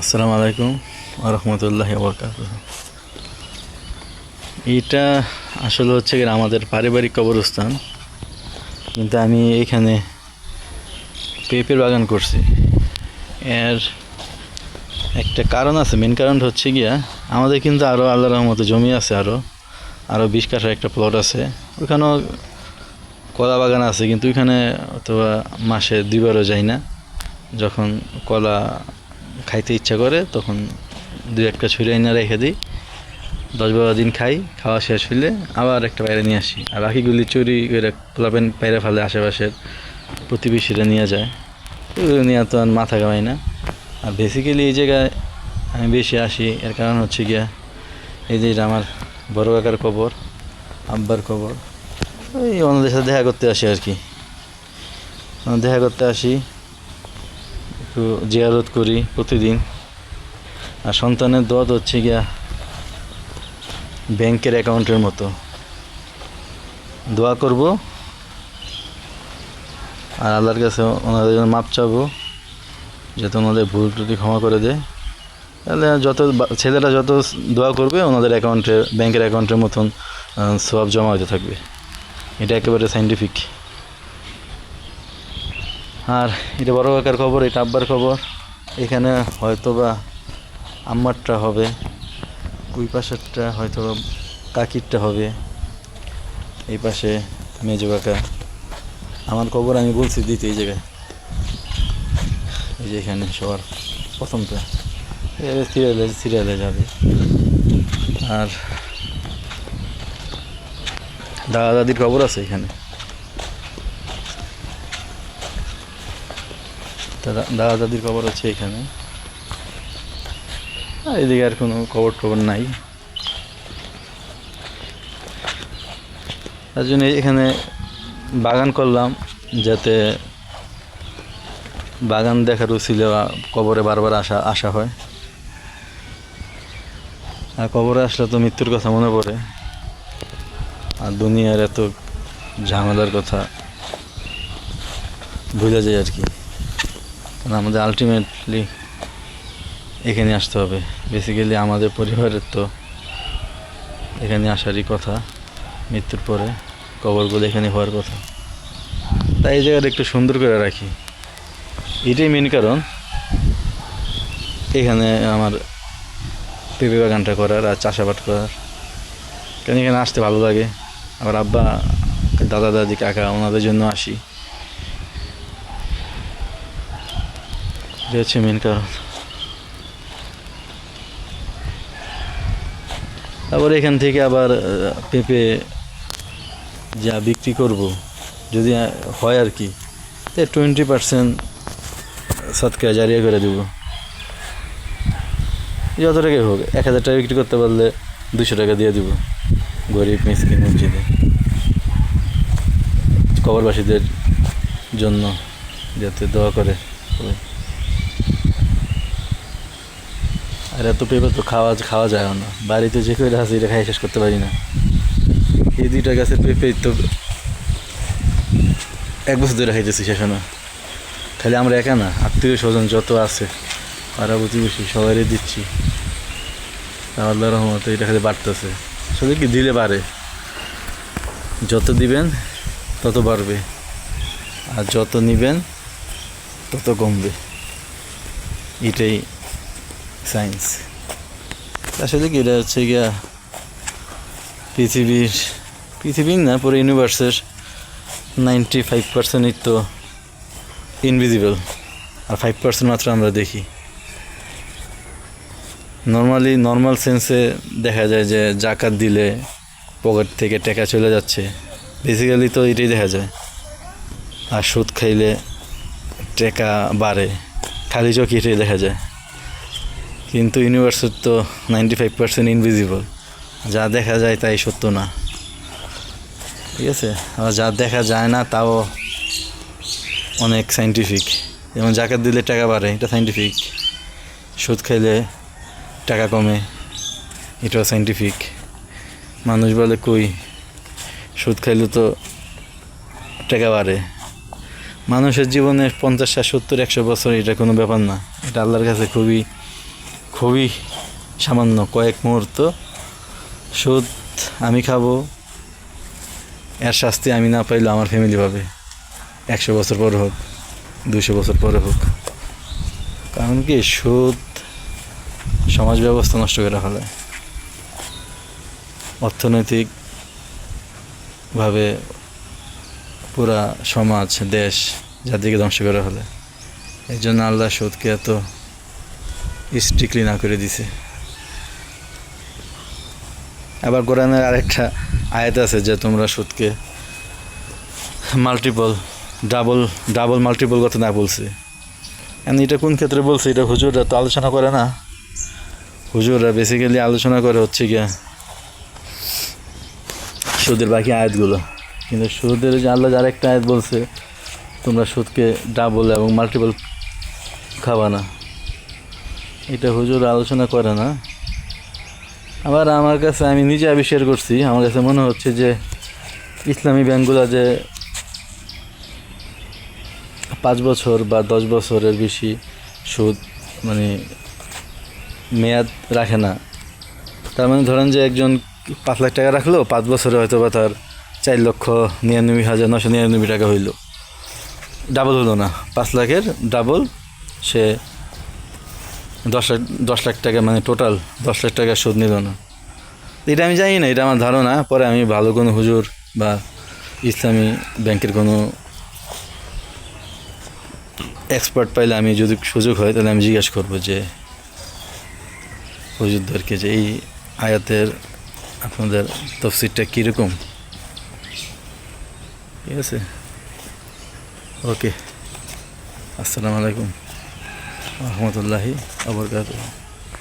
আসসালামু আলাইকুম ওয়া রাহমাতুল্লাহি ওয়া বারাকাতুহু। এটা আসলে হচ্ছে গিয়ে আমাদের পারিবারিক কবরস্থান, কিন্তু আমি এখানে পেঁপের বাগান করছি। এর একটা কারণ আছে, মেন কারণটা হচ্ছে গিয়া আমাদের কিন্তু আরও আল্লাহর রহমতে জমি আছে, আরও 20 কাঠার একটা প্লট আছে। ওইখানেও কলা বাগান আছে, কিন্তু ওইখানে অথবা মাসে 2বারও যাই না। যখন কলা খাইতে ইচ্ছা করে তখন 2-1টা ছুঁড়ে এনে রেখে দিই, 10-12 দিন খাই, খাওয়া শেষ হইলে আবার একটা বাইরে নিয়ে আসি। আর বাকিগুলি চুরি করে পোলাপেন বাইরে ফেলে, আশেপাশের প্রতিবেশীরা নিয়ে যায়। ওগুলো নিয়ে তো আর মাথা কামাই না। আর বেসিক্যালি এই জায়গায় আমি বেশি আসি, এর কারণ হচ্ছে গিয়া এই যে এটা আমার বড় কাকার কবর, আব্বার কবর। ওই অন্যদের সাথে দেখা করতে আসি আর কি, দেখা করতে আসি, একটু জিয়ারত করি প্রতিদিন। আর সন্তানের দোয়া তো হচ্ছে গিয়া ব্যাংকের অ্যাকাউন্টের মতো, দোয়া করব আর আল্লাহর কাছে ওনাদের জন্য মাপ চাবো, যাতে ওনাদের ভুল ত্রুটি ক্ষমা করে দেয়। তাহলে ছেলেরা যত দোয়া করবে ওনাদের অ্যাকাউন্টে, ব্যাংকের অ্যাকাউন্টের মতন সওয়াব জমা হতে থাকবে। এটা একেবারে সাইন্টিফিক। আর এটা বড় কাকার খবর, এটা আব্বার খবর। এখানে হয়তো বা আম্মারটা হবে, ওই পাশেরটা হয়তো কাকিরটা হবে, এই পাশে মেজো কাকা। আমার খবর আমি বলছি দিতে এই জায়গায়, এই যে এখানে সবার প্রথমটা সিরিয়ালে যাবে। আর দাদা দাদির খবর আছে এখানে, দাদা দাদির খবর আছে এখানে। আর এদিকে আর কোনো খবর নাই। তার জন্য এখানে বাগান করলাম, যাতে বাগান দেখার উছিলে কবরে বারবার আসা হয়। আর কবরে আসলে তো মৃত্যুর কথা মনে পড়ে, আর দুনিয়ার এত ঝামেলার কথা ভুলে যায় আর কি। কারণ আমাদের আলটিমেটলি এখানে আসতে হবে। বেসিক্যালি আমাদের পরিবারের তো এখানে আসারই কথা, মৃত্যুর পরে কবরগুলো এখানে হওয়ার কথা। তাই এই জায়গাটা একটু সুন্দর করে রাখি, এটাই মেন কারণ এখানে আমার পেঁপে বাগানটা করার আর চাষাবাদ করার। কেন এখানে আসতে ভালো লাগে। আবার আব্বা, দাদা দাদি, কাকা, ওনাদের জন্য আসি, এটা হচ্ছে মেন কারণ। তারপরে এখান থেকে আবার পেঁপে যা বিক্রি করব, যদি হয় আর কি, 20% সদকা জারিয়া করে দেবো। যত টাকাই হোক, 1000 টাকা বিক্রি করতে পারলে 200 টাকা দিয়ে দেবো গরিব মিসকিন মসজিদে, কবরবাসীদের জন্য, যাতে দোয়া করে। আর এত পেঁপে তো খাওয়া যায় না, বাড়িতে যে করে আছে এটা খাই শেষ করতে পারি না। এই 2টা গাছের পেঁপে তো 1 বছর ধরে খাইতেছি, শেষ না। খালি আমরা একা না, আত্মীয় স্বজন যত আছে, পাড়া প্রতিবেশী সবারই দিচ্ছি। আল্লাহর রহমতে এটা খালি বাড়তেছে। আসলে কি, দিলে বাড়ে, যত দিবেন তত বাড়বে, আর যত নিবেন তত কমবে। এটাই সায়েন্স। আসলে কি, এটা হচ্ছে গিয়া পৃথিবীর না, পুরো ইউনিভার্সের 95%ই তো ইনভিজিবল, আর 5% মাত্র আমরা দেখি। নর্মাল সেন্সে দেখা যায় যে জাকাত দিলে পকেট থেকে টাকা চলে যাচ্ছে, বেসিক্যালি তো এটাই দেখা যায়। আর সুদ খাইলে টাকা বাড়ে, খালি চোখে এটাই দেখা যায়। কিন্তু ইউনিভার্সের তো 95% ইনভিজিবল, যা দেখা যায় তাই সত্য না, ঠিক আছে। আর যা দেখা যায় না তাও অনেক সাইন্টিফিক। যেমন জাকাত দিলে টাকা বাড়ে, এটা সাইন্টিফিক। সুদ খাইলে টাকা কমে, এটাও সাইন্টিফিক। মানুষ বলে কই, সুদ খাইলে তো টাকা বাড়ে। মানুষের জীবনে 50, 60, 70, 100 বছর এটা কোনো ব্যাপার না, এটা আল্লাহর কাছে খুবই খুবই সামান্য কয়েক মুহূর্ত। সুদ আমি খাবো, এর শাস্তি আমি না পাইলে আমার ফ্যামিলি পাবে, 100 বছর পরে হোক, 200 বছর পরে হোক। কারণ কি, সুদ সমাজ ব্যবস্থা নষ্ট করে ফেলে, অর্থনৈতিকভাবে পুরা সমাজ, দেশ, জাতিকে ধ্বংস করে ফেলে। এই জন্য আল্লাহ সুদকে এত স্ট্রিক্টলি না করে দিছে। আবার কোরআনের আরেকটা আয়াত আছে যে তোমরা সুদকে ডাবল মাল্টিপল কথা না বলছে। এটা কোন ক্ষেত্রে বলছে এটা হুজুররা তো আলোচনা করে না। হুজুররা বেসিক্যালি আলোচনা করে হচ্ছে গিয়া সুদের বাকি আয়াতগুলো, কিন্তু সুদের যে আল্লাহ যার একটা আয়াত বলছে তোমরা সুদকে ডাবল এবং মাল্টিপল খাবা না, এটা হুজুর আলোচনা করে না। আবার আমার কাছে, আমি নিজে আবিষ্কার করছি, আমার কাছে মনে হচ্ছে যে ইসলামী ব্যাংকগুলো যে 5 বছর বা 10 বছরের বেশি সুদ মানে মেয়াদ রাখে না। তার মানে ধরেন যে একজন 5 লাখ টাকা রাখলো, 5 বছরে হয়তো বা তার 4,99,999 টাকা হইল, ডাবল হলো না, 5 লাখের ডাবল, সে 10 লাখ টাকা মানে টোটাল 10 লাখ টাকা সুদ নিল না। এটা আমি জানি না, এটা আমার ধারণা। পরে আমি ভালো কোনো হুজুর বা ইসলামী ব্যাংকের কোনো এক্সপার্ট পাইলে, আমি যদি সুযোগ হয় তাহলে আমি জিজ্ঞাসা করবো যে হুজুরদেরকে যে এই আয়াতের আপনাদের তফসিরটা কীরকম। ঠিক আছে, ওকে, আসসালামু আলাইকুম ওয়া রাহমাতুল্লাহি ওয়া বারাকাতুহু।